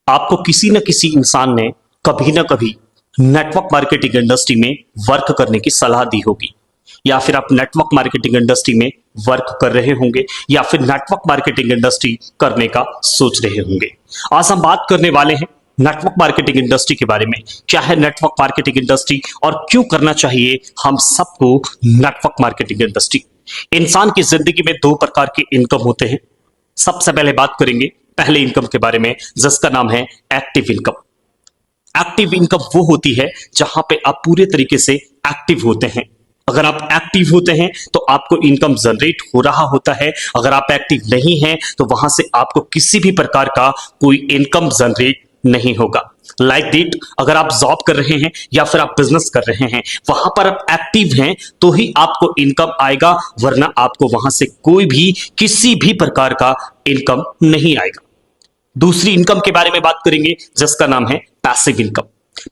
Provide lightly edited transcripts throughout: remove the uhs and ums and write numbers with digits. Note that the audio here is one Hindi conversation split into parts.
आपको किसी न किसी इंसान ने कभी ना कभी नेटवर्क मार्केटिंग इंडस्ट्री में वर्क करने की सलाह दी होगी, या फिर आप नेटवर्क मार्केटिंग इंडस्ट्री में वर्क कर रहे होंगे, या फिर नेटवर्क मार्केटिंग इंडस्ट्री करने का सोच रहे होंगे। आज हम बात करने वाले हैं नेटवर्क मार्केटिंग इंडस्ट्री के बारे में। क्या है नेटवर्क मार्केटिंग इंडस्ट्री और क्यों करना चाहिए हम सबको नेटवर्क मार्केटिंग इंडस्ट्री। इंसान की जिंदगी में दो प्रकार के इनकम होते हैं। सबसे पहले बात करेंगे पहले इनकम के बारे में, जिसका नाम है एक्टिव इनकम। एक्टिव इनकम वो होती है जहां पे आप पूरे तरीके से एक्टिव होते हैं। अगर आप एक्टिव होते हैं तो आपको इनकम जनरेट हो रहा होता है। अगर आप एक्टिव नहीं हैं तो वहां से आपको किसी भी प्रकार का कोई इनकम जनरेट नहीं होगा। लाइक दैट, अगर आप जॉब कर रहे हैं या फिर आप बिजनेस कर रहे हैं, वहां पर आप एक्टिव हैं तो ही आपको इनकम आएगा, वरना आपको वहां से कोई भी किसी भी प्रकार का इनकम नहीं आएगा। दूसरी इनकम के बारे में बात करेंगे जिसका नाम है पैसिव इनकम।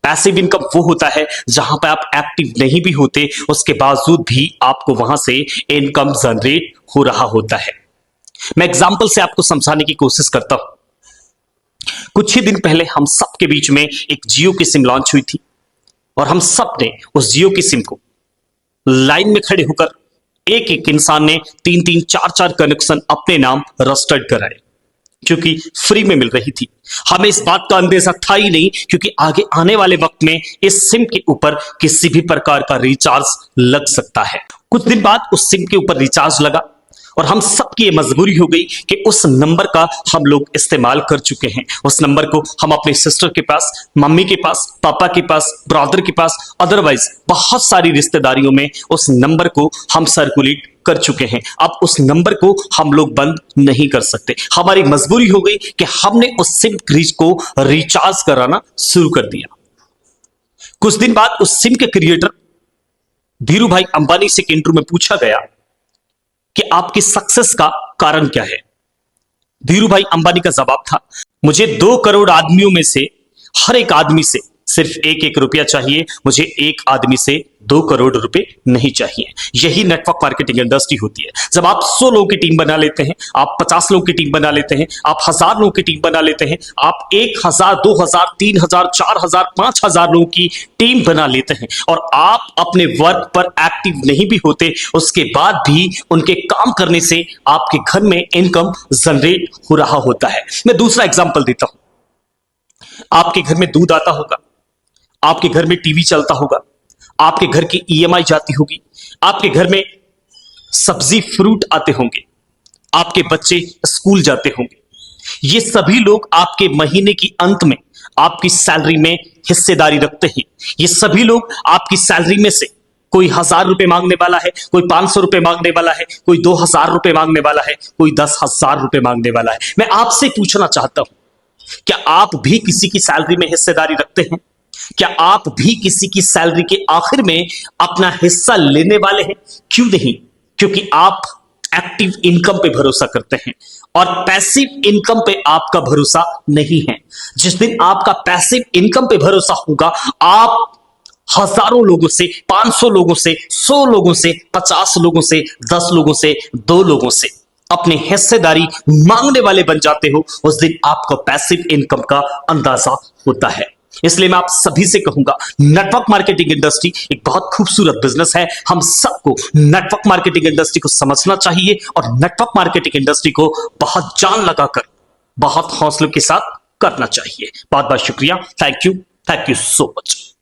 पैसिव इनकम वो होता है जहां पे आप एक्टिव नहीं भी होते, उसके बावजूद भी आपको वहां से इनकम जनरेट हो रहा होता है। मैं एग्जांपल से आपको समझाने की कोशिश करता हूं। कुछ ही दिन पहले हम सब के बीच में एक जियो की सिम लॉन्च हुई थी और हम सब ने उस जियो की सिम को लाइन में खड़े होकर एक एक इंसान ने 3-3, 4-4 कनेक्शन अपने नाम रजिस्टर्ड कराए, क्योंकि फ्री में मिल रही थी। हमें इस बात का अंदेशा था ही नहीं, क्योंकि आगे आने वाले वक्त में इस सिम के ऊपर किसी भी प्रकार का रिचार्ज लग सकता है। कुछ दिन बाद उस सिम के ऊपर रिचार्ज लगा और हम सबकी ये मजबूरी हो गई कि उस नंबर का हम लोग इस्तेमाल कर चुके हैं। उस नंबर को हम अपने सिस्टर के पास, मम्मी के पास, पापा के पास, ब्रदर के पास, अदरवाइज बहुत सारी रिश्तेदारियों में उस नंबर को हम सर्कुलेट कर चुके हैं। अब उस नंबर को हम लोग बंद नहीं कर सकते। हमारी मजबूरी हो गई कि हमने उस सिम क्रीज को रिचार्ज कराना शुरू कर दिया। कुछ दिन बाद उस सिम के क्रिएटर धीरू भाई अंबानी से एक इंटरव्यू में पूछा गया कि आपकी सक्सेस का कारण क्या है। धीरू भाई अंबानी का जवाब था, मुझे 2 करोड़ आदमियों में से हर एक आदमी से सिर्फ 1-1 रुपया चाहिए, मुझे एक आदमी से 2 करोड़ रुपए नहीं चाहिए। यही नेटवर्क मार्केटिंग इंडस्ट्री होती है। जब आप 100 लोगों की टीम बना लेते हैं, आप 50 लोगों की टीम बना लेते हैं, आप 1000 लोगों की टीम बना लेते हैं, आप 1000, 2000, 3000, 4000, 5000 लोगों की टीम बना लेते हैं और आप अपने वर्क पर एक्टिव नहीं भी होते, उसके बाद भी उनके काम करने से आपके घर में इनकम जनरेट हो रहा होता है। मैं दूसरा एग्जाम्पल देता हूं। आपके घर में दूध आता होगा, आपके घर में टीवी चलता होगा, आपके घर की ईएमआई जाती होगी, आपके घर में सब्जी फ्रूट आते होंगे, आपके बच्चे स्कूल जाते होंगे। ये सभी लोग आपके महीने की अंत में आपकी सैलरी में हिस्सेदारी रखते हैं। ये सभी लोग आपकी सैलरी में से कोई 1000 रुपए मांगने वाला है, कोई 500 रुपए मांगने वाला है, कोई 2000 रुपए मांगने वाला है, कोई 10,000 रुपए मांगने वाला है। मैं आपसे पूछना चाहता हूं, क्या आप भी किसी की सैलरी में हिस्सेदारी रखते हैं? क्या आप भी किसी की सैलरी के आखिर में अपना हिस्सा लेने वाले हैं? क्यों नहीं? क्योंकि आप एक्टिव इनकम पे भरोसा करते हैं और पैसिव इनकम पे आपका भरोसा नहीं है। जिस दिन आपका पैसिव इनकम पे भरोसा होगा, आप हजारों लोगों से, 500 लोगों से, 100 लोगों से, 50 लोगों से, 10 लोगों से, 2 लोगों से अपनी हिस्सेदारी मांगने वाले बन जाते हो। उस दिन आपको पैसिव इनकम का अंदाजा होता है। इसलिए मैं आप सभी से कहूंगा, नेटवर्क मार्केटिंग इंडस्ट्री एक बहुत खूबसूरत बिजनेस है। हम सबको नेटवर्क मार्केटिंग इंडस्ट्री को समझना चाहिए और नेटवर्क मार्केटिंग इंडस्ट्री को बहुत जान लगाकर, बहुत हौसलों के साथ करना चाहिए। बहुत बहुत शुक्रिया। Thank you so much.